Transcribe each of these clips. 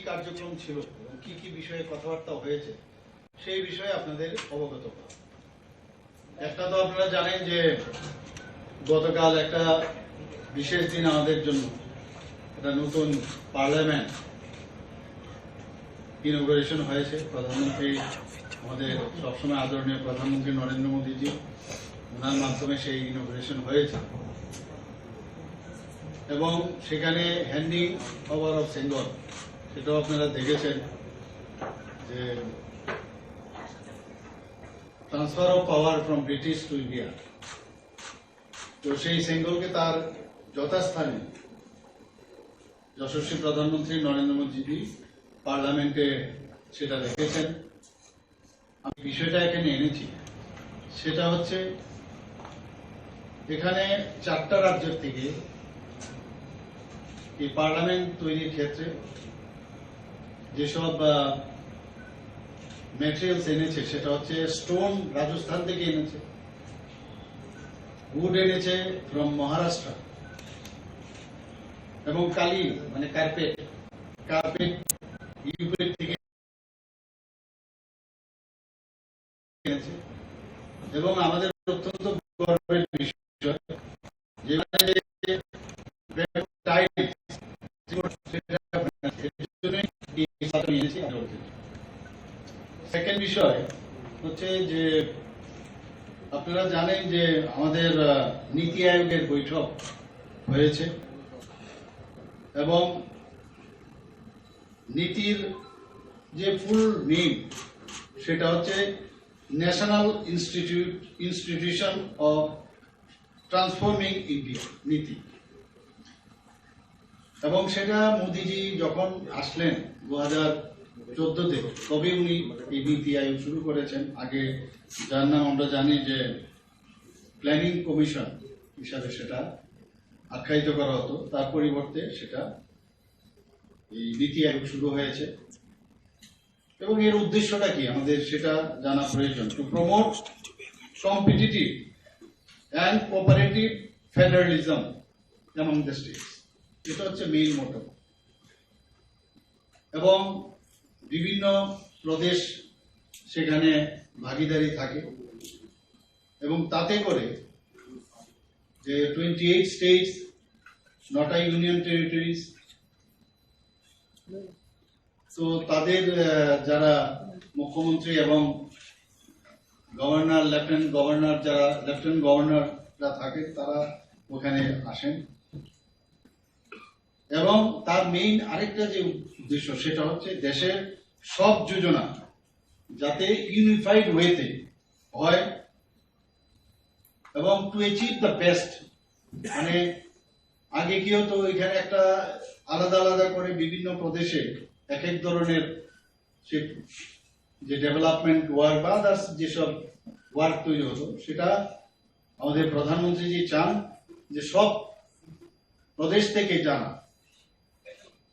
কার্যক্রম ছিল এবং কি বিষয়ে কথাবার্তা হয়েছে সেই বিষয়ে আপনাদের অবগত করা। একটা তো আপনারা জানেন যে গতকাল একটা বিশেষ দিন আমাদের জন্য, একটা নতুন পার্লামেন্ট ইনঅগ্রেশন হয়েছে। প্রধানমন্ত্রী আমাদের সবসময় আদরণীয় প্রধানমন্ত্রী নরেন্দ্র মোদীজি, ওনার মাধ্যমে সেই ইনঅগ্রেশন হয়েছে এবং সেখানে হ্যান্ডিং ওভার অফ সেঙ্গল, সেটাও আপনারা দেখেছেন যে transfer of power from British to India. তো সেই সেঙ্গলকে তার যথাস্থানে যশস্বী প্রধানমন্ত্রী নরেন্দ্র মোদীজি পার্লামেন্টে সেটা রেখেছেন। আমি বিষয়টা এখানে এনেছি, সেটা হচ্ছে এখানে 4টা রাজ্য থেকে এই পার্লামেন্ট তৈরির ক্ষেত্রে যেসব ম্যাটেরিয়ালস এনেছে, সেটা হচ্ছে স্টোন রাজস্থান থেকে এনেছে, উড এনেছে ফ্রম মহারাষ্ট্র, এবং কালি মানে কার্পেট ইউপি থেকে এনেছে। এবং আমাদের অত্যন্ত গর্বের বিষয় যে সেকেন্ড বিষয় হচ্ছে যে আপনারা জানেন যে আমাদের নীতি আয়োগের বৈঠক হয়েছে এবং নীতির যে ফুল নেম সেটা হচ্ছে national institution of transforming India নীতি। এবং সেটা মোদিজি যখন আসলেন 2014-তে, তবে উনি এই নীতি আয়োগ শুরু করেছেন। আগে যার নাম আমরা জানি যে প্ল্যানিং কমিশন হিসাবে সেটা আখ্যায়িত করা হতো, তার পরিবর্তে সেটা এই নীতি আয়োগ শুরু হয়েছে। এবং এর উদ্দেশ্যটা কি আমাদের সেটা জানা প্রয়োজন। To promote competitive and cooperative federalism among the states, এটা হচ্ছে মেইন মোটো। এবং বিভিন্ন প্রদেশ সেখানে ভাগিদারি থাকে এবং তাতে করে যে 28 স্টেটস, 9টা ইউনিয়ন টেরিটরিজ, তো তাদের যারা মুখ্যমন্ত্রী এবং গভর্নর, লেফটেন্যান্ট গভর্নর, যারা লেফটেন্যান্ট গভর্নররা থাকেন তারা ওখানে আসেন। এবং তার মেইন আরেকটা যে উদ্দেশ্য সেটা হচ্ছে দেশের সব যোজনা যাতে ইউনিফাইড ওয়েতে হয় এবং টু অ্যাচিভ দ্য বেস্ট। মানে আগে কি হতো, এখানে একটা আলাদা আলাদা করে বিভিন্ন প্রদেশে এক এক ধরনের যে ডেভেলপমেন্ট ওয়ার্ক বা আদার্স যেসব ওয়ার্ক তৈরি হতো, সেটা আমাদের প্রধানমন্ত্রী জি চান যে সব প্রদেশ থেকে জানা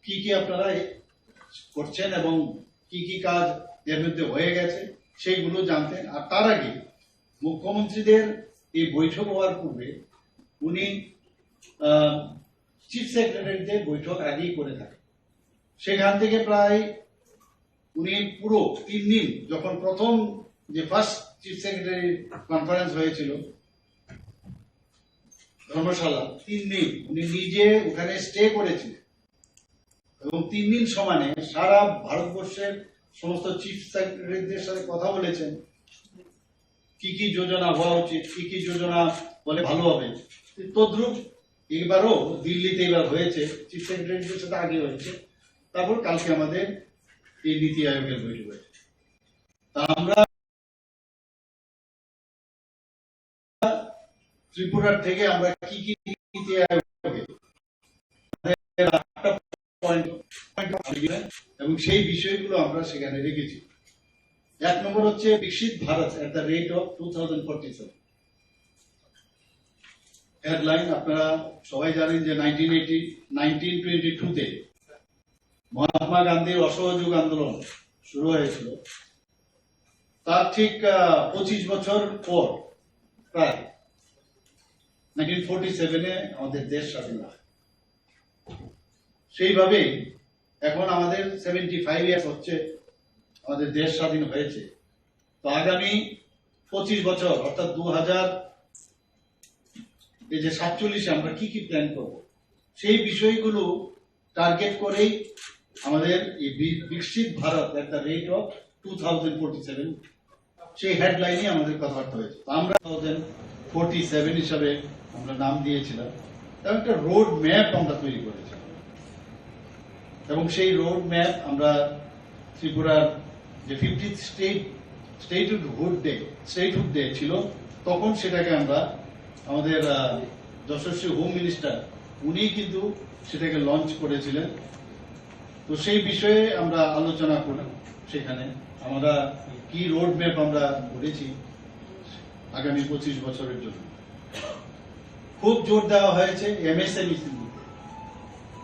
কি আপনারা করছেন এবং কি কাজ এর মধ্যে হয়ে গেছে সেইগুলো জানতেন। আর তার আগে মুখ্যমন্ত্রীদের এই বৈঠক হওয়ার পূর্বে উনি চিফ সেক্রেটারিদের বৈঠক আগেই করে থাকেন। সেখান থেকে প্রায় উনি পুরো 3 দিন, যখন প্রথম যে ফার্স্ট চিফ সেক্রেটারি কনফারেন্স হয়েছিল ধর্মশালা, 3 দিন উনি নিজে ওখানে স্টে করেছিলেন এবং 3 দিন সমানে সারা ভারতবর্ষের সমস্ত চিফ সেক্রেটারিদের সাথে কথা বলেছেন, কি যোজনা হওয়া উচিত, কি যোজনা বলে ভালো হবে। তদ্রুপ এবারও দিল্লিতে এবার হয়েছে, চিফ সেক্রেটারিদের সাথে আগে হয়েছে, তারপর কালকে আমাদের এই নীতি আয়োগের বৈঠক হয়েছে। তা আমরা ত্রিপুরার থেকে আমরা কি নীতি আয়োগে এবং সেই বিষয়গুলো আমরা সেখানে রেখেছি। 1 নম্বর হচ্ছে বিকশিত Bharat at the rate of 2047। Headline আপনারা সবাই জানেন যে 1922-তে মহাত্মা গান্ধীর অসহযোগ আন্দোলন শুরু হয়েছিল। তার ঠিক 25 বছর পর, প্রায় 1947-এ আমাদের দেশ স্বাধীন হয়। সেইভাবেই এখন আমাদের 75 ইয়ার্স হচ্ছে আমাদের দেশ স্বাধীন হয়েছে। তো আগামী 25 বছর অর্থাৎ 2047 আমরা কি কি প্ল্যান করব, সেই বিষয়গুলো টার্গেট করেই আমাদের এই বিকশিত Bharat at the rate of 2047 সেই হেডলাইনে আমাদের কথাবার্তা হয়েছে। আমরা 2047 হিসাবে আমরা নাম দিয়েছিলাম এবং একটা রোড ম্যাপ আমরা তৈরি করেছিলাম এবং সেই রোড ম্যাপ আমরা ত্রিপুরার যে 50th স্টেটহুড ডে ছিল তখন সেটাকে আমরা আমাদের যশস্বী হোম মিনিস্টার উনি কিন্তু সেটাকে লঞ্চ করেছিলেন। তো সেই বিষয়ে আমরা আলোচনা করি, সেখানে আমরা কি রোড ম্যাপ আমরা করেছি আগামী 25 বছরের জন্য। খুব জোর দেওয়া হয়েছে এমএসএমই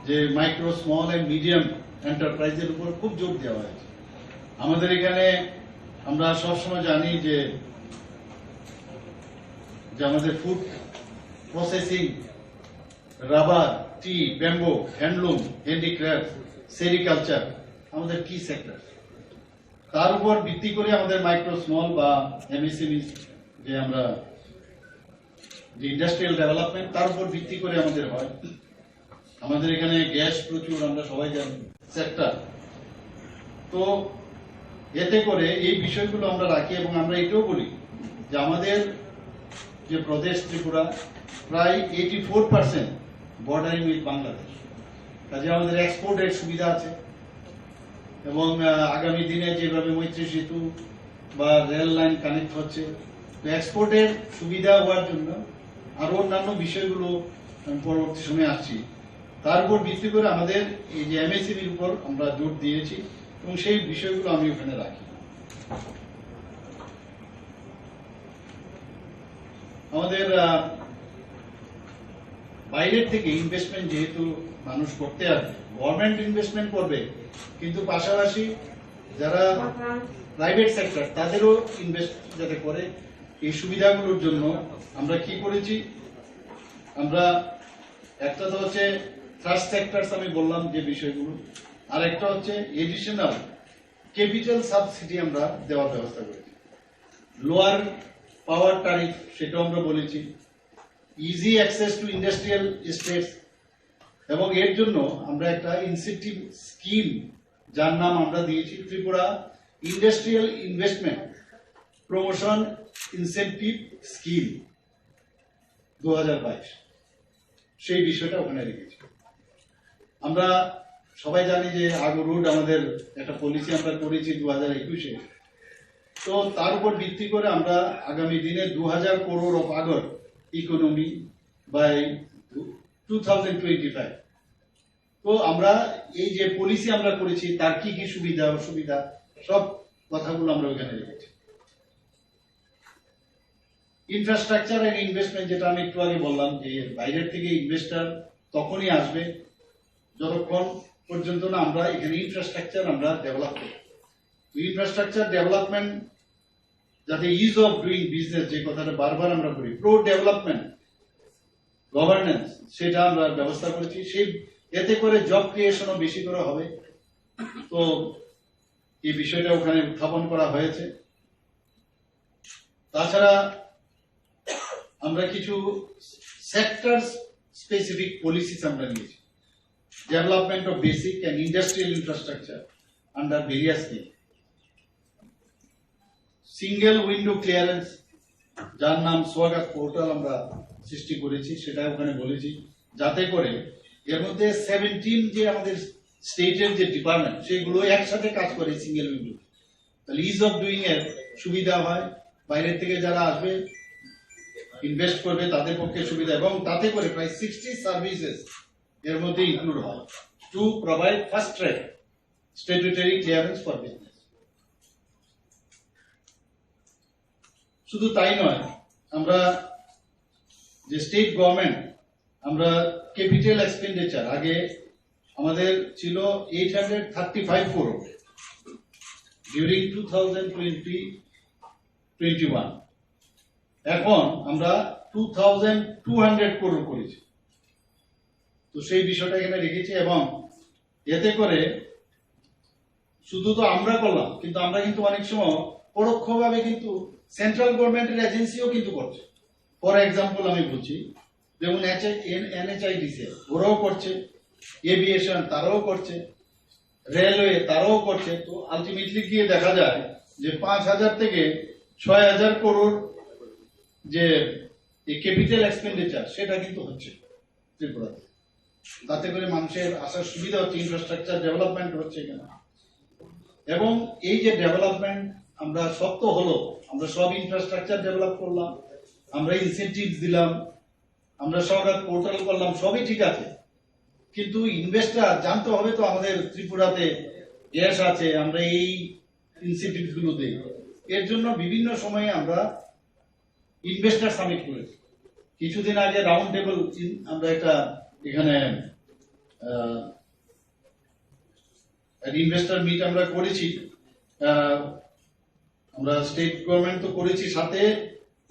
যে মাইক্রো স্মল এন্ড মিডিয়াম এন্টারপ্রাইজের উপর খুব জোর দেওয়া হয়েছে। আমাদের এখানে আমরা সবসময় জানি যে আমাদের ফুড প্রসেসিং, রাবার, টি, ব্যাম্বো, হ্যান্ডলুম, হ্যান্ডিক্রাফট, সেরিকালচার আমাদের কি সেক্টর, তার উপর ভিত্তি করে আমাদের মাইক্রো স্মল বা এমএসএমই যে আমরা যে ইন্ডাস্ট্রিয়াল ডেভেলপমেন্ট তার উপর ভিত্তি করে আমাদের হয়। আমাদের এখানে গ্যাস প্রচুর, আমরা সবাই জানি সেক্টর। তো এতে করে এই বিষয়গুলো আমরা রাখি এবং আমরা এটাও বলি যে আমাদের যে প্রদেশ ত্রিপুরা প্রায় 84% বর্ডারিং উইথ বাংলাদেশ, কাজে আমাদের এক্সপোর্টের সুবিধা আছে এবং আগামী দিনে যেভাবে মৈত্রী সেতু বা রেল লাইন কানেক্ট হচ্ছে, এক্সপোর্টের সুবিধা হওয়ার জন্য আরো অন্যান্য বিষয়গুলো আমি পরবর্তী সময়ে আসছি, তার উপর ভিত্তি করে আমাদের এই যে এমএসএমইর উপর আমরা জোর দিয়েছি এবং সেই বিষয়গুলো আমি ওখানে রাখি। আমাদের বাইরের থেকে ইনভেস্টমেন্ট যেহেতু মানুষ করতে আসবে, গভর্নমেন্ট ইনভেস্টমেন্ট করবে, কিন্তু পাশাপাশি যারা প্রাইভেট সেক্টর তাদেরও ইনভেস্ট যাতে করে, এই সুবিধাগুলোর জন্য আমরা কি করেছি, আমরা একটা তো হচ্ছে ট্রাস্ট সেক্টরস আমি বললাম যে বিষয়গুলো, আর একটা হচ্ছে এডিশনাল ক্যাপিটাল সাবসিডি আমরা দেওয়ার ব্যবস্থা করেছি। লোয়ার পাওয়ার ট্যারিফ সেটাও আমরা বলেছি, easy access to industrial estates, এবং এর জন্য আমরা একটা ইনসেন্টিভ স্কিম যার নাম আমরা দিয়েছি Tripura industrial investment promotion incentive scheme 2022, সেই বিষয়টা ওখানে রেখেছি। আমরা সবাই জানি যে আগো রুট আমাদের একটা পলিসি আমরা করেছি 2021-এ, তো তার উপর ভিত্তি করে আমরা আগামী দিনে 2000 crore অফ আগর ইকোনমি বাই 2025, তো আমরা এই যে পলিসি আমরা করেছি তার কি কি সুবিধা অসুবিধা সব কথাগুলো আমরা ওখানে রেখেছি। ইনফ্রাস্ট্রাকচার এন্ড ইনভেস্টমেন্ট যেটা আমি একটু আগে বললাম যে বাইরের থেকে ইনভেস্টর তখনই আসবে যতক্ষণ পর্যন্ত না আমরা এখানে ইনফ্রাস্ট্রাকচার আমরা ডেভেলপ করি। ইনফ্রাস্ট্রাকচার ডেভেলপমেন্ট যাতে ইজ অফ ডুইং বিজনেস, যে কথাটা বারবার আমরা করি, প্রো ডেভেলপমেন্ট গভর্নেন্স, সেটা আমরা ব্যবস্থা করেছি। সেই এতে করে জব ক্রিয়েশনও বেশি করে হবে। তো এই বিষয়টা ওখানে উত্থাপন করা হয়েছে। তাছাড়া আমরা কিছু সেক্টর স্পেসিফিক পলিসিস আমরা নিয়েছি, development of basic and industrial infrastructure under various scheme, single window clearance যার নাম স্বাগত পোর্টাল আমরা সৃষ্টি করেছি, সেটা ওখানে বলেছি, যাতে করে এর মধ্যে 17 যে আমাদের স্টেটের যে ডিপার্টমেন্ট সেগুলো একসাথে কাজ করে সিঙ্গেল উইন্ডো, তাহলে ইজ অফ ডুইং এর সুবিধা হয়, বাইরের থেকে যারা আসবে ইনভেস্ট করবে তাদের পক্ষে সুবিধা, এবং তাতে করে প্রায় 60 সার্ভিসেস এর মধ্যে ইনক্লুড হয় to provide fast track statutory clearance for business. শুধু তাই নয়, আমরা যে স্টেট গভর্নমেন্ট আমরা ক্যাপিটাল এক্সপেন্ডিচার আগে আমাদের ছিল 835 crore ডিউরিং 2020-21, এখন আমরা 2200 crore করেছি। তো সেই বিষয়টা এখানে রেখেছি এবং এতে করে শুধু তো আমরা করলাম, কিন্তু আমরা কিন্তু অনেক সময় পরোক্ষভাবে কিন্তু সেন্ট্রাল গভর্নমেন্টের এজেন্সিও কিন্তু করছে। ফর এক্সাম্পল আমি বলছি, যেমন NHIDC ওরাও করছে, এভিয়েশন তারাও করছে, রেলওয়ে তারাও করছে। তো আলটিমেটলি গিয়ে দেখা যায় যে 5,000 থেকে 6,000 করোড় যে ক্যাপিটাল এক্সপেন্ডিচার সেটা কিন্তু হচ্ছে ত্রিপুরাতে। তাতে করে মানুষের আসার সুবিধা হচ্ছে, ইনফ্রাস্ট্রাকচার ডেভেলপমেন্ট হচ্ছে এখানে। এবং এই যে ডেভেলপমেন্ট আমরা সব তো হলো, আমরা সব ইনফ্রাস্ট্রাকচার ডেভেলপ করলাম, আমরা ইনসেন্টিভ দিলাম, আমরা সরকার পোর্টাল করলাম, সবই ঠিক আছে, কিন্তু ইনভেস্টার জানতে হবে তো আমাদের ত্রিপুরাতে গ্যাস আছে, আমরা এই ইনসেন্টিভ গুলো দিই। এর জন্য বিভিন্ন সময়ে আমরা ইনভেস্টার সামিট করেছি। কিছুদিন আগে রাউন্ড টেবিল আমরা একটা এখানে ইনভেস্টার মিট আমরা করেছি, আমরা স্টেট গভর্নমেন্ট তো করেছি, সাথে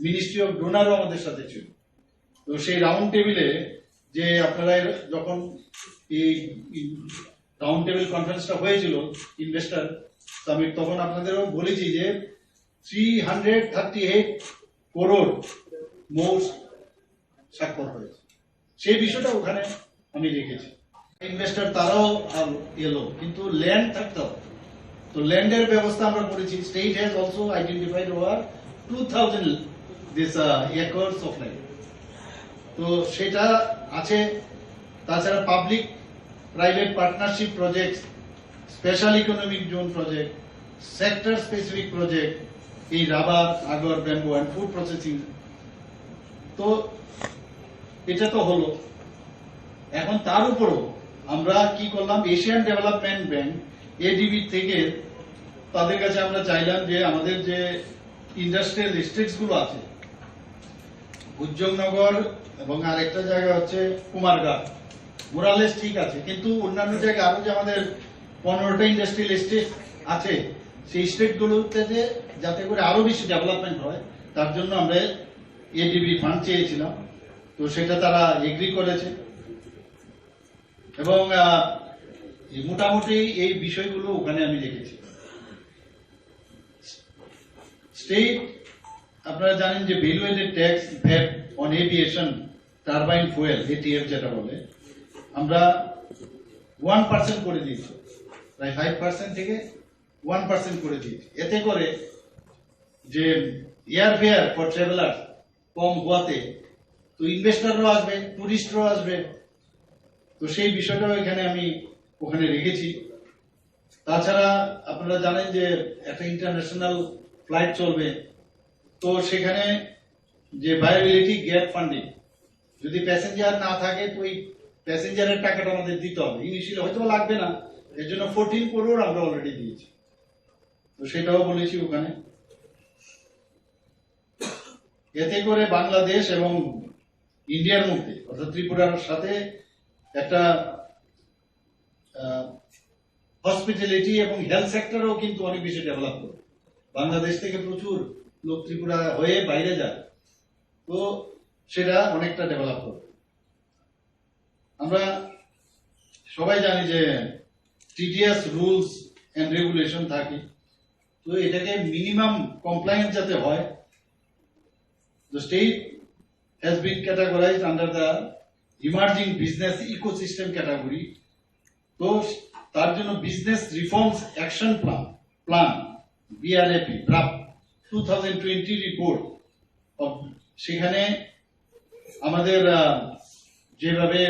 মিনিস্ট্রি অফ ডোনারও আমাদের সাথে ছিল। তো সেই রাউন্ড টেবিলে যে আপনারা যখন এই রাউন্ড টেবিল কনফারেন্সটা হয়েছিল ইনভেস্টার সামিট, তখন আপনাদেরও বলেছি যে 338 করোড় মোট স্বাক্ষর হয়েছে। সেই বিষয়টা ওখানে আমি রেখেছি। ইনভেস্টর তারাও এলো, কিন্তু ল্যান্ড থাকতে হবে। তো ল্যান্ডের ব্যবস্থা আমরা করেছি। State has also identified over 2,000 this acres of land. তো সেটা আছে। তাছাড়া public private partnership project, special economic zone project, sector specific project, এই রাবার, আগর, ব্যাম্বু অ্যান্ড ফুড প্রসেসিং। তো এটা তো হলো। এখন তার উপরও আমরা কি করলাম, এশিয়ান ডেভেলপমেন্ট ব্যাংক ADB থেকে তাদের কাছে আমরা চাইলাম যে আমাদের যে ইন্ডাস্ট্রিয়াল ডিস্ট্রিক্টস গুলো আছে, উজ্জনগর এবং আরেকটা জায়গা হচ্ছে কুমারঘাট, মোরালেস ঠিক আছে, কিন্তু অন্যান্য জায়গায় আরো যে আমাদের 15টা ইন্ডাস্ট্রিয়াল এস্টেট আছে, সেই স্টেট গুলোতে যাতে করে আরো বেশি ডেভেলপমেন্ট হয়, তার জন্য আমরা ADB ফান্ড চেয়েছিলাম। তো সেটা তারা এগ্রি করেছে এবং মোটামুটি এই বিষয়গুলো ওখানে আমি রেখেছি। স্টেট আপনারা জানেন যে value aided tax VAT on aviation turbine fuel, ATF যেটা বলে, আমরা 1% করে দিয়েছি, প্রায় 5% থেকে 1% করে দিয়েছি। এতে করে যে এয়ার ফেয়ার ফর ট্রাভেলার কম হওয়াতে তো ইনভেস্টাররাও আসবে, টুরিস্টরাও আসবে। তো সেই বিষয়টাও এখানে আমি ওখানে রেখেছি। তাছাড়া আপনারা জানেন যে একটা ইন্টারন্যাশনাল ফ্লাইট চলবে, তো সেখানে যে ভায়াবিলিটি গ্যাপ ফান্ডিং, যদি প্যাসেঞ্জার না থাকে তো ওই প্যাসেঞ্জারের টাকাটা আমাদের দিতে হবে। ইনিশিয়ালি হয়তো লাগবে না, এর জন্য 14 করোড় আমরা অলরেডি দিয়েছি। তো সেটাও বলেছি ওখানে। এতে করে বাংলাদেশ এবং ইন্ডিয়ার মধ্যে, অর্থাৎ ত্রিপুরার সাথে একটা হসপিটালিটি এবং হেলথ সেক্টরও কিন্তু অনেক বেশি ডেভেলপ করবে। বাংলাদেশ থেকে প্রচুর লোক ত্রিপুরা হয়ে বাইরে যায়, তো সেটা অনেকটা ডেভেলপ করবে। আমরা সবাই জানি যে TDS রুলস এন্ড রেগুলেশন থাকে, তো এটাকে মিনিমাম কমপ্লায়েন্স যাতে হয়। The state has been categorized under the emerging business ecosystem category. তো তার জন্য business reforms action plan BRAP 2020 report, সেখানে আমাদের যেভাবে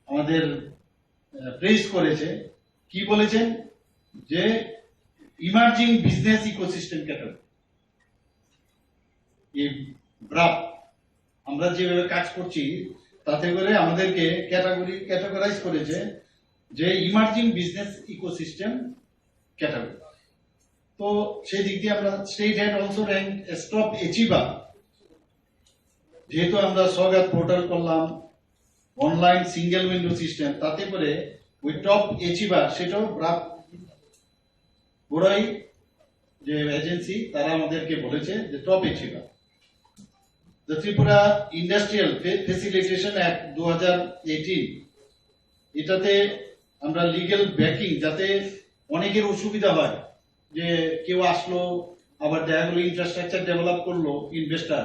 আমাদের প্রেস করেছে, কি বলেছেন যে ইমার্জিং বিজনেস ইকোসিস্টেম ক্যাটাগরি, এই ব্রাপ আমরা যেভাবে কাজ করছি তাতে করে আমাদেরকে ক্যাটাগরাইজ করেছে যে ইমার্জিং বিজনেস ইকোসিস্টেম ক্যাটাগরি। তো সেই দিক দিয়ে আমরা state had also rank top achiever, যেহেতু আমরা সগাত পোর্টাল করলাম, অনলাইন সিঙ্গেল উইন্ডো সিস্টেম, তাতে করে ওই টপ অ্যাচিভার সেটাও ব্রাপ বড়াই যে এজেন্সি তারা আমাদেরকে বলেছে যে top achiever. The Tripura Industrial Facilitation Act 2018 এটাতে আমরা লিগ্যাল ব্যাকিং, যাতে অনেকের অসুবিধা হয় যে কেউ আসলো আবার দেখা গেলো ইনফ্রাস্ট্রাকচার ডেভেলপ করলো ইনভেস্টার,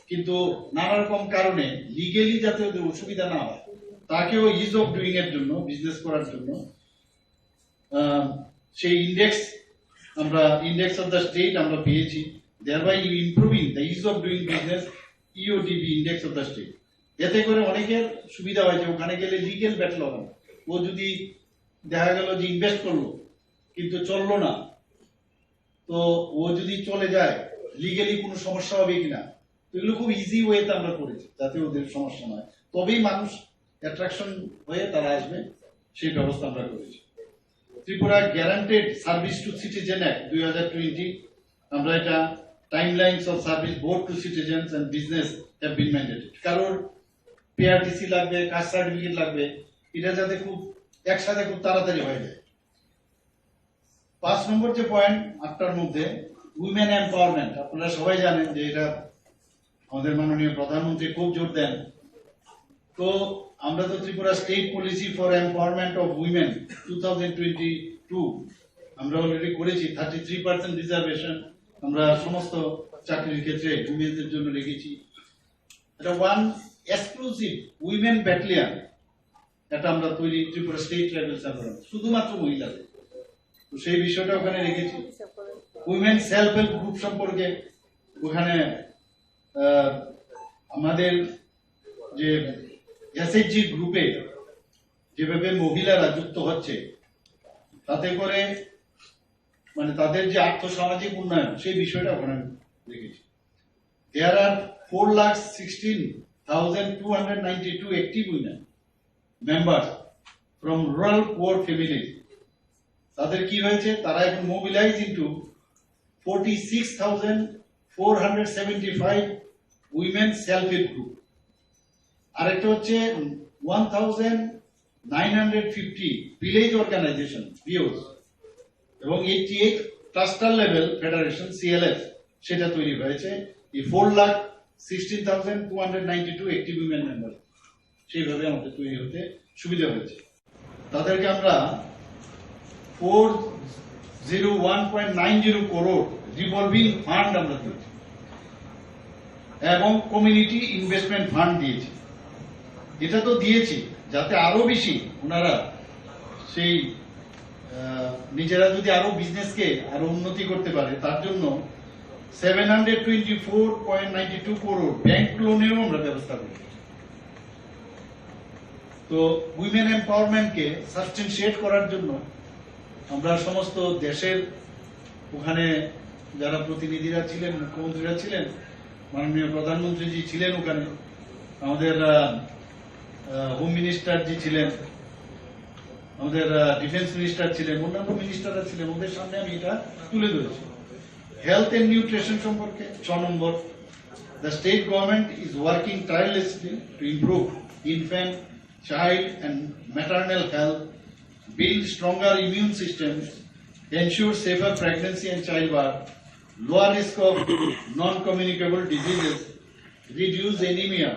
কিন্তু নানা রকম কারণে লিগেলি যাতে ওদের অসুবিধা না হয়, তাকেও ইজ অফ ডুইং এর জন্য, বিজনেস করার জন্য সেই ইন্ডেক্স অফ দ্য স্টেট আমরা পেয়েছি, thereby improving the ease of doing business, EODB index of the state. এতে করে অনেকের সুবিধা হয়েছে, ওখানে গেলে লিগেল ব্যাটল হবে না। ও যদি দেখা গেল যে ইনভেস্ট করলো কিন্তু চললো না, তো ও যদি চলে যায় লিগেলি কোনো সমস্যা হবে কিনা, তো এগুলো খুব ইজি ওয়েতে আমরা করেছি যাতে ওদের সমস্যা নয়, তবেই মানুষ অ্যাট্রাকশন হয়ে তারা আসবে, সেই ব্যবস্থা আমরা করেছি। Tripura guaranteed service to citizen act 2020, আমরা এটা timelines of service both to citizens and business have been mandated. কারোর পিআরটিসি লাগবে, কাস্ট সার্টিফিকেট লাগবে, এটা যাতে খুব একসাথে খুব তাড়াতাড়ি হয়ে যায়। 5 নম্বর যে পয়েন্ট আটটার মধ্যে উইমেন এম্পাওয়ারমেন্ট, আপনারা সবাই জানেন যে এটা আমাদের মাননীয় প্রধানমন্ত্রী খুব জোর দেন। তো আমরা তো Tripura state policy for empowerment of women 2022 আমরা অলরেডি করেছি। 33% রিজার্ভেশন আমরা সমস্ত চাকরির ক্ষেত্রে উইমেনদের জন্য রেখেছি। এটা ওয়ান এক্সক্লুসিভ উইমেন ব্যাটালিয়ন, এটা আমরা তৈরি ত্রিপুরা স্টেট লেভেল সার্ভার, শুধুমাত্র মহিলাদের, তো সেই বিষয়টা ওখানে রেখেছি। উইমেন সেলফ হেল্প গ্রুপ সম্পর্কে ওখানে আমাদের যে এসএইচজি গ্রুপে যেভাবে মহিলারা যুক্ত হচ্ছে, তাতে করে মানে তাদের যে আর্থসামাজিক উন্নয়ন, সেই বিষয়টা ওখানে রেখেছি। There are 4,16,292 active women members from rural poor families. তাদের কি হয়েছে, তারা এখন mobilise into 46,475 women self help group. আরেকটা হচ্ছে 1,950 ভিলেজ অর্গানাইজেশন ভিওস এবং 88 ক্লাস্টার লেভেল ফেডারেশন সিএলএফ, সেটা তৈরি হয়েছে। এই 4,16,292 একটিভ উইমেন মেম্বার, সেইভাবে আমাদের তৈরি হতে সুবিধা হয়েছে। তাদেরকে আমরা 401.90 crore রিভলভিং ফান্ড আমরা দিয়েছি এবং কমিউনিটি ইনভেস্টমেন্ট ফান্ড দিয়েছি। এটা তো দিয়েছি যাতে আরো বেশি ওনারা সেই নিজেরা যদি আরো বিজনেসকে আরো উন্নতি করতে পারে, তার জন্য 724.92 crore ব্যাংক লোনেরও আমরা ব্যবস্থা করি। তো উইমেন এম্পাওয়ারমেন্টকে সাবস্টেনশিয়েট করার জন্য আমরা সমস্ত দেশের ওখানে যারা প্রতিনিধিরা ছিলেন, মুখ্যমন্ত্রীরা ছিলেন, মাননীয় প্রধানমন্ত্রীজি ছিলেন ওখানে, আমাদের হোম মিনিস্টার জি ছিলেন, আমাদের ডিফেন্স মিনিস্টার ছিলেন, অন্যান্য মিনিস্টাররা ছিলেন, ওদের সামনে আমি এটা তুলে ধরেছি। হেলথ এন্ড নিউট্রিশন সম্পর্কে 6 number, the state government is working tirelessly to improve infant, child and maternal health, build stronger immune systems, ensure safer pregnancy and childbirth, lower risk of non-communicable diseases, reduce anemia,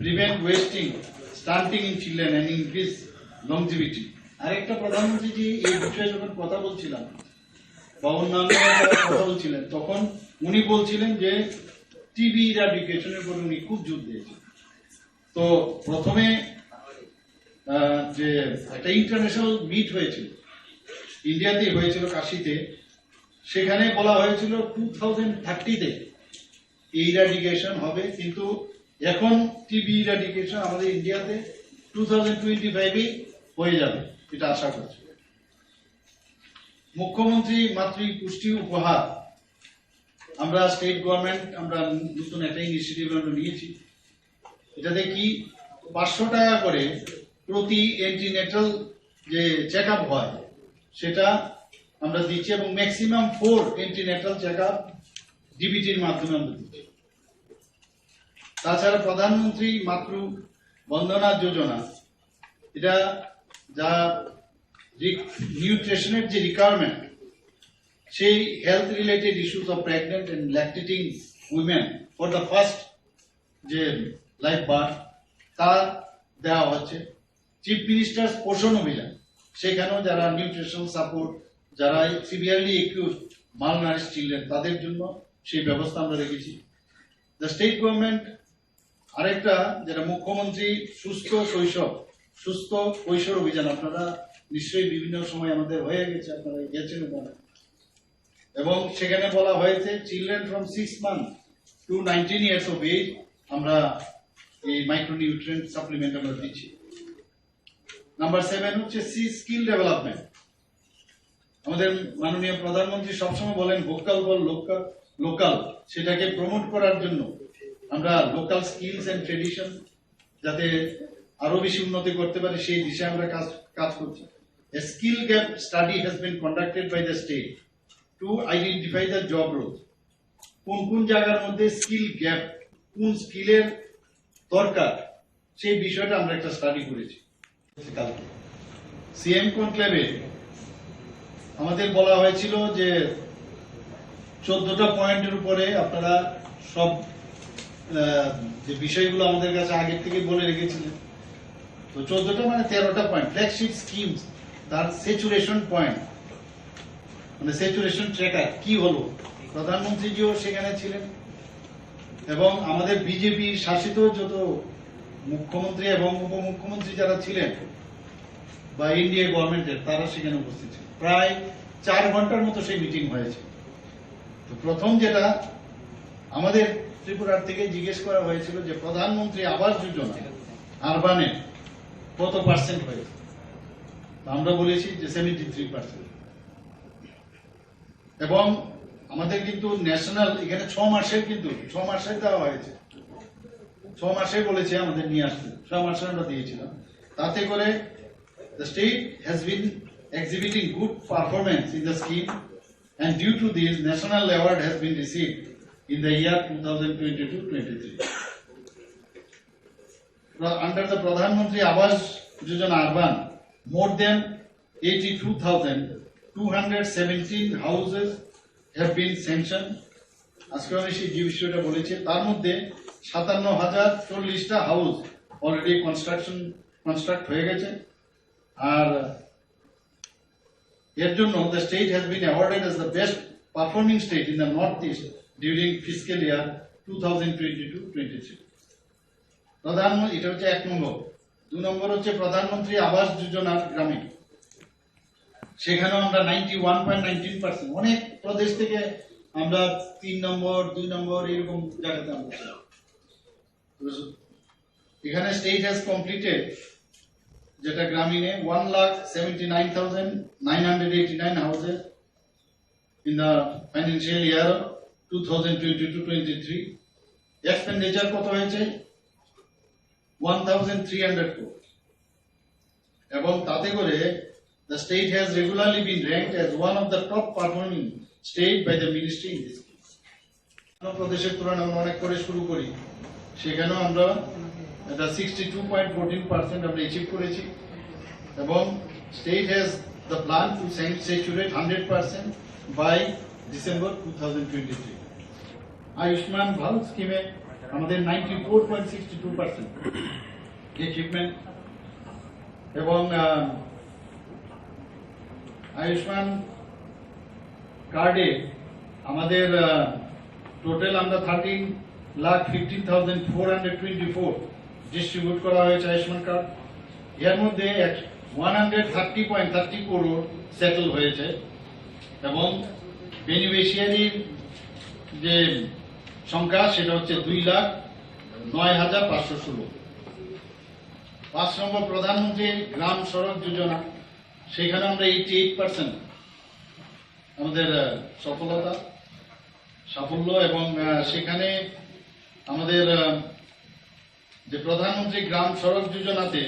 prevent wasting, stunting in children and increase longevity. আরেকটা প্রধানমন্ত্রী এই বিষয়ে যখন কথা বলছিলাম বা অন্যান্য কথা বলছিলেন, তখন উনি বলছিলেন যে টিবি ইরাডিকেশনের উপর উনি খুব জোর দিয়েছেন। তো প্রথমে যে একটা ইন্টারন্যাশনাল মিট হয়েছিল, ইন্ডিয়াতেই হয়েছিল, কাশিতে, সেখানে বলা হয়েছিল 2030-তে ইরাডিকেশন হবে, কিন্তু এখন টিবি ইরাডিকেশন আমাদের ইন্ডিয়াতে 2025-এই হয়ে যাবে, এটা আশা করছি। মুখ্যমন্ত্রী মাতৃ পুষ্টি উপহার, আমরা স্টেট গভর্নমেন্ট আমরা নতুন একটা ইনিশিয়েটিভ আমরা নিয়েছি। এটাতে কি 500 টাকা করে প্রতি এন্টিনেটাল যে চেক আপ হয় সেটা আমরা দিচ্ছি এবং ম্যাক্সিমাম 4 এন্টিনেটাল চেক আপ ডিবিটির মাধ্যমে আমরা দিচ্ছি। তাছাড়া প্রধানমন্ত্রী মাতৃ বন্দনা যোজনা, এটা যা নিউট্রিশনের যে রিকোয়ারমেন্ট, সেই health related issues of pregnant and lactating women for the first যে লাইফ বার্থ, তা দেওয়া হচ্ছে চিফ মিনিস্টার্স পোষণ অভিযান, সেখানেও যারা নিউট্রিশন সাপোর্ট, যারা সিভিয়ারলি একিউজ মালনারিশ চিলড্রেন, তাদের জন্য সেই ব্যবস্থা আমরা রেখেছি। দ্য স্টেট গভর্নমেন্ট আরেকটা, যেটা মুখ্যমন্ত্রী সুস্থ কৈশোর অভিযান, আপনারা নিশ্চয়ই বিভিন্ন সময় আমাদের হয়ে গেছে, আপনারা গেছেন ওখানে, এবং সেখানে বলা হয়েছে children from 6 months to 19 years of age আমরা এই মাইক্রোনিউট্রিয়েন্ট সাপ্লিমেন্ট আমরা দিচ্ছি। নাম্বার 7 হচ্ছে স্কিল ডেভেলপমেন্ট। আমাদের মাননীয় প্রধানমন্ত্রী সবসময় বলেন ভোকাল ফর লোকাল, সেটাকে প্রমোট করার জন্য আমরা লোকাল স্কিলস এন্ড ট্রেডিশন যাতে আরো বেশি উন্নতি করতে পারে সেই দিশায় আমরা কাজ করছি। A skill gap study has been conducted by the state to identify the job roles. কোন জায়গার মধ্যে স্কিল গ্যাপ, কোন স্কিলের দরকার, সেই বিষয়টা আমরা একটা স্টাডি করেছি। সিএম কনক্লেভে আমাদের বলা হয়েছিল যে 14টা পয়েন্টের উপরে আপনারা সব যে বিষয়গুলো আমাদের কাছে আগের থেকে বলে রেখেছিলেন, তো 14টা মানে 13টা পয়েন্ট ফ্ল্যাগশিপ স্কিমস, তার স্যাচুরেশন পয়েন্ট মানে স্যাচুরেশন ট্র্যাকার কি হলো, প্রধানমন্ত্রীজিও সেখানে ছিলেন এবং আমাদের বিজেপি শাসিত যত মুখ্যমন্ত্রী এবং উপমুখ্যমন্ত্রী যারা ছিলেন বা ইন্ডিয়া গভর্নমেন্টের, তারা সেখানে উপস্থিত ছিল। প্রায় 4 ঘন্টার মতো সেই মিটিং হয়েছে। তো প্রথম যেটা আমাদের ত্রিপুরার থেকে জিজ্ঞেস করা হয়েছিল যে প্রধানমন্ত্রী আবাস যোজনা আরবানে কত পার্সেন্ট হয়েছে, আমরা বলেছি যে 73%। এবং আমাদের কিন্তু ন্যাশনাল এখানে 6 মাসের দেওয়া হয়েছে, 6 মাসে বলেছে আমাদের নিয়ে আসতে, 6 মাসে আমরা দিয়েছিলাম। তাতে করে the state has been exhibiting good performance in the scheme, and due to this national award has been received in the year 2022-23. Under the Pradhan Mantri Awas Yojana Urban, more than 82,217 houses have been sanctioned. আজকে আমি সেই যে বিষয়টা বলেছি, তার মধ্যে 57,040টা house already construct হয়ে গেছে। আর এর জন্য the state has been awarded as the best performing state in the northeast during fiscal year 2022-23. প্রধানমন্ত্রী, এটা হচ্ছে 1 নম্বর। 2 নম্বর হচ্ছে প্রধানমন্ত্রী আবাস যোজনা গ্রামীণ, সেখানেও আমরা 91.19%, অনেক প্রদেশ থেকে আমরা 3 নম্বর 2 নম্বর এরকম জায়গাতে আমরা ছিলাম। এখানে স্টেট হ্যাজ কমপ্লিটেড যেটা গ্রামীণে 1,79,989 houses in the financial year 2022-23। Expenditure কত হয়েছে 1,300 crore, এবং তাতে করে the state has regularly been ranked as one of the top performing state by the ministry in this case. প্রদেশের তুলনায় আমরা অনেক করে শুরু করি, সেখানেও আমরা এটা 62.14% আমরা অ্যাচিভ করেছি, এবং state has the plan to saturate 100% by December 2023। Ayushman Bharat স্কিমে আমাদের 94.62% অ্যাচিভমেন্ট, এবং আয়ুষ্মান কার্ডে আমাদের টোটাল আমরা 13,15,424 ডিস্ট্রিবিউট করা হয়েছে আয়ুষ্মান কার্ড। এর মধ্যে 130.30 crore সেটেল হয়েছে, এবং বেনিফিশিয়ারির যে সংখ্যা সেটা হচ্ছে 2,09,516। 5 নম্বর প্রধানমন্ত্রী গ্রাম সড়ক যোজনা, সেখানে আমরা 88% আমাদের সাফল্য, এবং সেখানে আমাদের যে প্রধানমন্ত্রী গ্রাম সড়ক যোজনাতে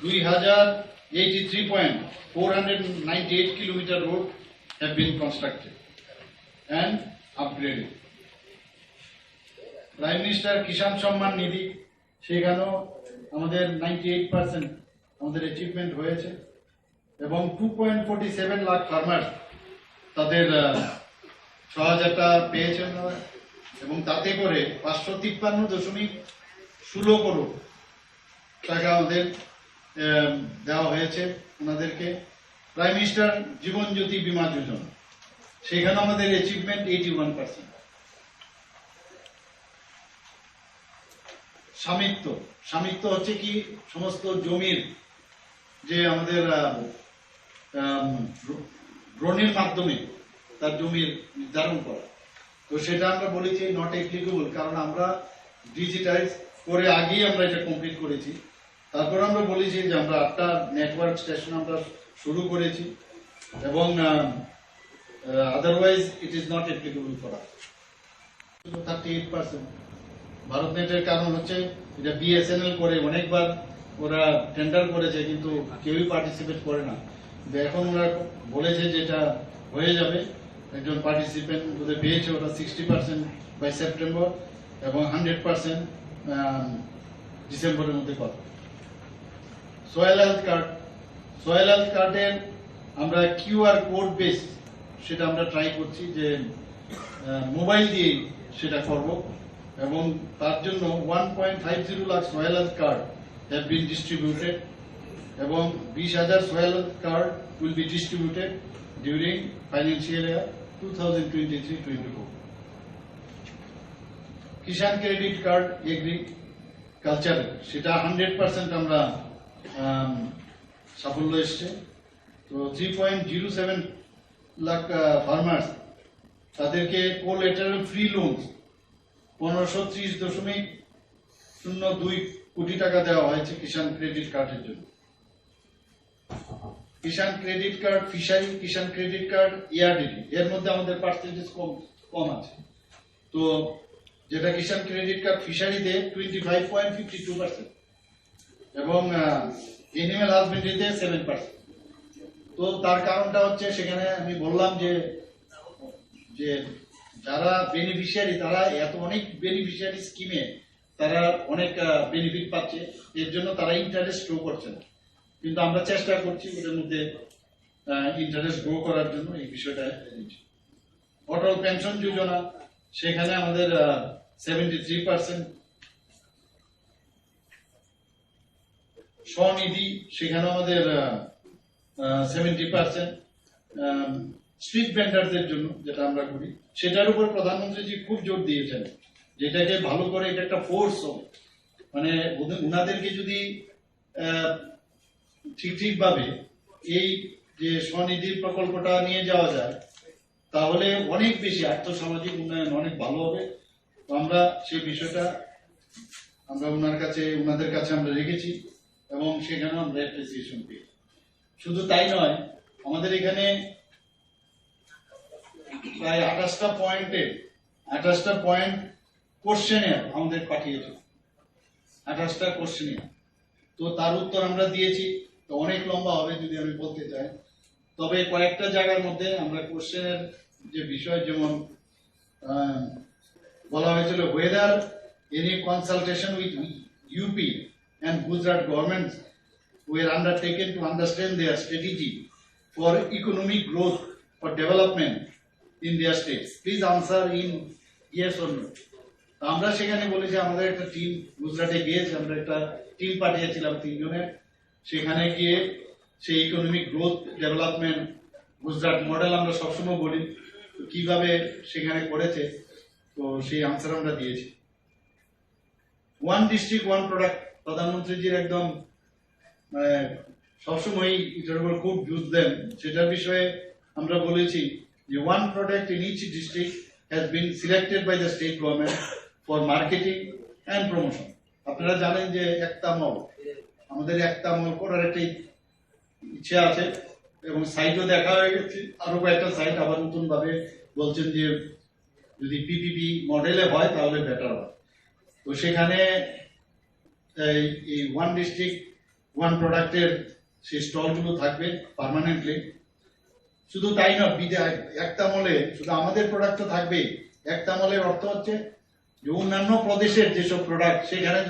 2,083.498 kilometre road have been constructed and upgraded. Prime minister Kisan Samman Nidhi, সেখানেও আমাদের 98% আমাদের অ্যাচিভমেন্ট হয়েছে, এবং 2.47 লাখ ফার্মার্স তাদের 6,000 পেয়েছেন, এবং তাতে করে 553.16 crore টাকা আমাদের দেওয়া হয়েছে ওনাদেরকে। প্রাইম মিনিস্টার জীবন জ্যোতি বীমা যোজনা, সেখানে আমাদের অ্যাচিভমেন্ট 81%। স্বামিত্ব হচ্ছে কি, সমস্ত জমির যে আমাদের ড্রোনের মাধ্যমে তার জমির নির্ধারণ করা, তো সেটা আমরা বলেছি নট অ্যাপ্লিকেবল, কারণ আমরা ডিজিটাইজ করে আগেই আমরা এটা কমপ্লিট করেছি। তারপর আমরা বলেছি যে আমরা 8টা নেটওয়ার্ক স্টেশন আমরা শুরু করেছি, এবং otherwise it is not applicable for us. 38%। Bharat নেটের কারণ হচ্ছে এটা বিএসএনএল করে অনেকবার ওরা টেন্ডার করেছে, কিন্তু কেউই পার্টিসিপেট করে না। এখন ওরা বলেছে যে এটা হয়ে যাবে, একজন পার্টিসিপেন্ট ওদের পেয়েছে, ওটা 60% বাই সেপ্টেম্বর এবং 100% ডিসেম্বরের মধ্যে কথা। সয়েল হেলথ কার্ডের আমরা কিউআর কোড বেস সেটা আমরা ট্রাই করছি যে মোবাইল দিয়ে সেটা করব, এবং তার জন্য 1.50 lakh soil health card have been distributed, এবং 20,000 soil health card will be distributed during financial year 2023-24। Kisan credit card agriculture, সেটা 100% আমরা সাফল্য এসছে। তো 3.07 লাখ ফার্মার্স, তাদেরকে কোলেটারাল ফ্রি লোন 1530.02 কোটি টাকা দেওয়া হয়েছে কিষাণ ক্রেডিট কার্ডের জন্য। Kisan credit card fishery, Kisan credit card ARDD, এর মধ্যে আমাদের পার্সেন্টেজ কম আছে। তো যেটা কিষাণ ক্রেডিট কার্ড ফিশারিতে 25.52%, এবং এনিম্যাল হাজবেন্ডারিতে 7%। তো তার কারণটা হচ্ছে, সেখানে আমি বললাম যে যারা বেনিফিশিয়ারি, তারা অনেক বেনিফিশিয়ারি স্কিমে তারা অনেক বেনিফিট পাচ্ছে, এর জন্য তারা ইন্টারেস্ট গ্রো করছে না। কিন্তু আমরা চেষ্টা করছি ওদের মধ্যে ইন্টারেস্ট গ্রো করার জন্য এই বিষয়টা। অটল পেনশন যোজনা, সেখানে আমাদের 73%। স্বনিধি, সেখানে আমাদের 70%। স্ট্রিট ভেন্ডারদের জন্য যেটা আমরা করি, সেটার উপর প্রধানমন্ত্রীজি খুব জোর দিয়েছেন, যেটাকে ভালো করে এটা একটা ফোর্স হবে, মানে ওনাদেরকে যদি ঠিকভাবে এই যে স্বনিধি প্রকল্পটা নিয়ে যাওয়া যায়, তাহলে অনেক বেশি আর্থসামাজিক উন্নয়ন অনেক ভালো হবে। তো আমরা সেই বিষয়টা আমরা ওনাদের কাছে আমরা রেখেছি, এবং সেখানে আমরা অ্যাপ্রিসিয়েশন পেয়ে। শুধু তাই নয়, আমাদের এখানে প্রায় 28টা পয়েন্ট কোশ্চেনের আমাদের পাঠিয়েছে, 28টা কোশ্চেনের। তো তার উত্তর আমরা দিয়েছি, তো অনেক লম্বা হবে যদি আমি বলতে চাই। তবে কয়েকটা জায়গার মধ্যে আমরা কোশ্চেনের যে বিষয়, যেমন বলা হয়েছিল whether any consultation with UP and Gujarat governments were undertaken to understand their strategy for economic growth or development in their states. Please answer in yes or no. আমরা সেখানে বলেছি আমাদের একটা টিম গুজরাটে গিয়েছে, আমরা একটা টিম পাঠিয়েছিলাম 3 জনের। সেখানে গিয়ে সেই economic growth development Gujarat model আমরা সবসময় বলি, কিভাবে সেখানে করেছে, তো সেই আনসার আমরা দিয়েছি। ওয়ান ডিস্ট্রিক্ট ওয়ান প্রোডাক্ট, প্রধানমন্ত্রীজির একদম সবসময় এটার উপর খুব জোর দেন, সেটার বিষয়ে আমরা বলেছি যে one product in each district has been selected by the state government for marketing and promotion. আপনারা জানেন যে আমাদের একটা মল করার একটা ইচ্ছা আছে, এবং সাইটও দেখা হয়ে গেছে, আরো কয়েকটা সাইট আবার নতুন ভাবে বলছেন যে যদি পিপিপি মডেলে হয় তাহলে বেটার হয়। তো সেখানে এই ওয়ান ডিস্ট্রিক্ট ওয়ান প্রোডাক্টের সেই স্টলগুলো থাকবে পার্মানেন্টলি। শুধু তাই না, একটা মলে শুধু আমাদের প্রোডাক্ট তো থাকবে। একটা মলের অর্থ হচ্ছে যে অন্যান্য প্রদেশের যেসব প্রোডাক্ট সেখানে,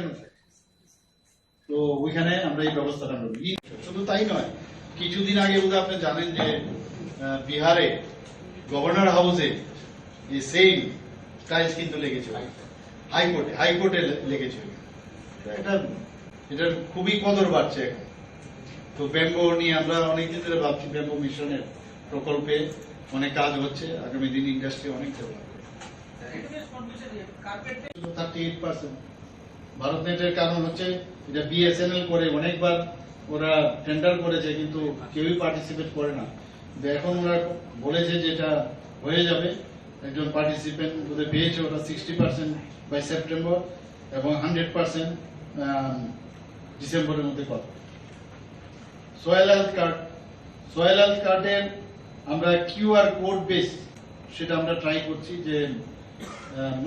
তো ওইখানে আমরা এই ব্যবস্থাটা করি। শুধু তাই নয়, কিছুদিন আগে বোধহয় আপনি জানেন যে বিহারে গভর্নর হাউসে সেম টাইলস কিন্তু লেগেছে, হাইকোর্টে লেগেছে। এটা খুবই কদর বাড়ছে এখন। তো ব্যাম্বো নিয়ে আমরা অনেকদিন ধরে ভাবছি, ব্যাম্বো মিশনের প্রকল্পে অনেক কাজ হচ্ছে, আগামী দিন ইন্ডাস্ট্রি অনেক ডেভেলপ হবে। 38%। ভারত নেটের কারণ হচ্ছে এটা বিএসএনএল করে অনেকবার ওরা টেন্ডার করেছে, কিন্তু কেউই পার্টিসিপেট করে না। এখন ওরা বলেছে যে এটা হয়ে যাবে, একজন পার্টিসিপেন্ট ওদের পেয়েছে, ওটা 60% বাই সেপ্টেম্বর এবং 100% ডিসেম্বরের মধ্যে কথা। Soil health card, soil health কার্ডের আমরা কিউআর কোড বেস সেটা আমরা ট্রাই করছি যে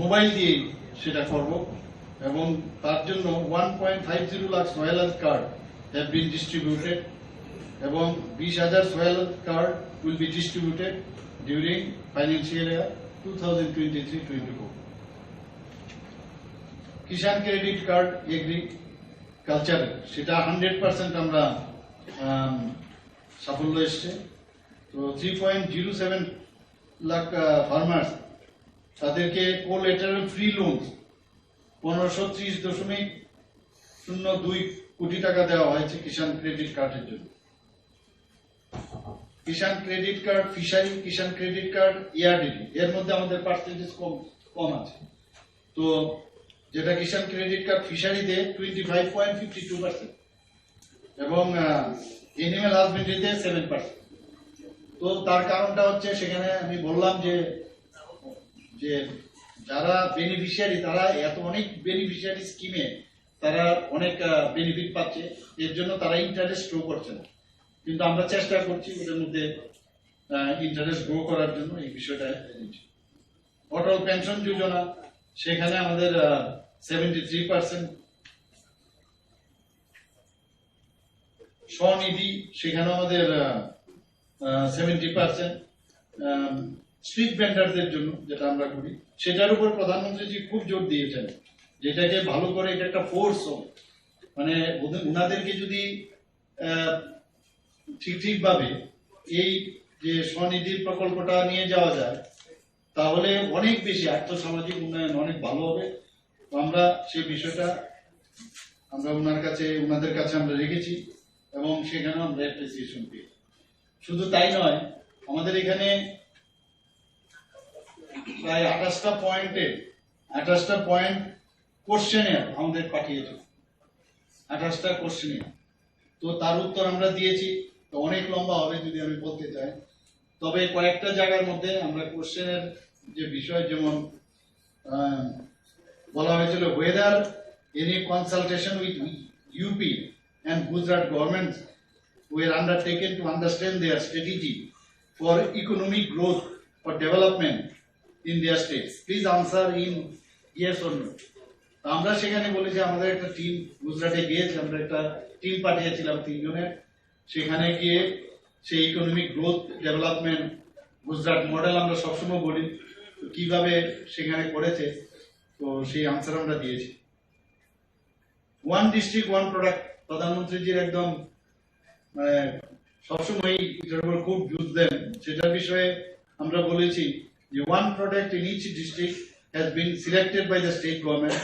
মোবাইল দিয়ে সেটা করব, এবং তার জন্য 1.50 lakh soil health card have been distributed, এবং 20,000 soil health card will be distributed during financial year 2023-24। Kisan credit card agriculture সেটা 100% আমরা সাফল্য এসছে। তো 3.07 লাখ ফার্মার্স, তাদেরকে কোলেটারাল ফ্রি লোন 1530.02 কোটি টাকা দেওয়া হয়েছে কিষাণ ক্রেডিট কার্ডের জন্য। Kisan credit card fishery, Kisan credit card ARDD, এর মধ্যে আমাদের পার্সেন্টেজ কম আছে। তো যেটা কিষাণ ক্রেডিট কার্ড ফিশারিতে 25.52% এবং এনিম্যাল হাজবেন্ডারিতে 7%। তো তার কারণটা হচ্ছে, সেখানে আমি বললাম যে যারা বেনিফিশিয়ারি, তারা অনেক বেনিফিশিয়ারি স্কিমে তারা অনেক বেনিফিট পাচ্ছে, এর জন্য তারা ইন্টারেস্ট গ্রো করছে না। কিন্তু আমরা চেষ্টা করছি ওদের মধ্যে ইন্টারেস্ট গ্রো করার জন্য এই বিষয়টা। অটল পেনশন যোজনা, সেখানে আমাদের 73%। স্বনিধি, সেখানে আমাদের 70%। স্ট্রিট ভেন্ডারদের জন্য যেটা আমরা করি, সেটার উপর প্রধানমন্ত্রীজি খুব জোর দিয়েছেন, যেটাকে ভালো করে এটা একটা ফোর্স হবে, মানে ওনাদেরকে যদি ঠিকভাবে এই যে স্বনিধির প্রকল্পটা নিয়ে যাওয়া যায়, তাহলে অনেক বেশি আর্থসামাজিক উন্নয়ন অনেক ভালো হবে। তো আমরা সেই বিষয়টা আমরা ওনাদের কাছে আমরা রেখেছি, এবং সেখানে আমরা অ্যাপ্রিসিয়েশন পেয়েছি। শুধু তাই নয়, আমাদের এখানে প্রায় 28টা পয়েন্ট কোশ্চেনের আমাদের পাঠিয়েছে, 28টা কোশ্চেনের। তো তার উত্তর আমরা দিয়েছি। তো অনেক লম্বা হবে যদি আমি বলতে চাই, তবে কয়েকটা জায়গার মধ্যে আমরা কোশ্চেনের যে বিষয়, যেমন বলা হয়েছিল whether any consultation with UP and Gujarat governments were undertaken to understand their strategy for economic growth or development in their states. Please answer in yes or no. আমরা সেখানে বলেছি, আমাদের একটা টিম গুজরাটে গিয়েছে, আমরা একটা টিম পাঠিয়েছিলাম 3 জনের। সেখানে গিয়ে সেই economic growth development Gujarat model আমরা সবসময় বলি, কিভাবে সেখানে করেছে, তো সেই আনসার আমরা দিয়েছি। ওয়ান ডিস্ট্রিক্ট ওয়ান প্রোডাক্ট, প্রধানমন্ত্রীজির একদম সবসময় এটার উপর খুব জোর দেন, সেটার বিষয়ে আমরা বলেছি যে one product in each district has been selected by the state government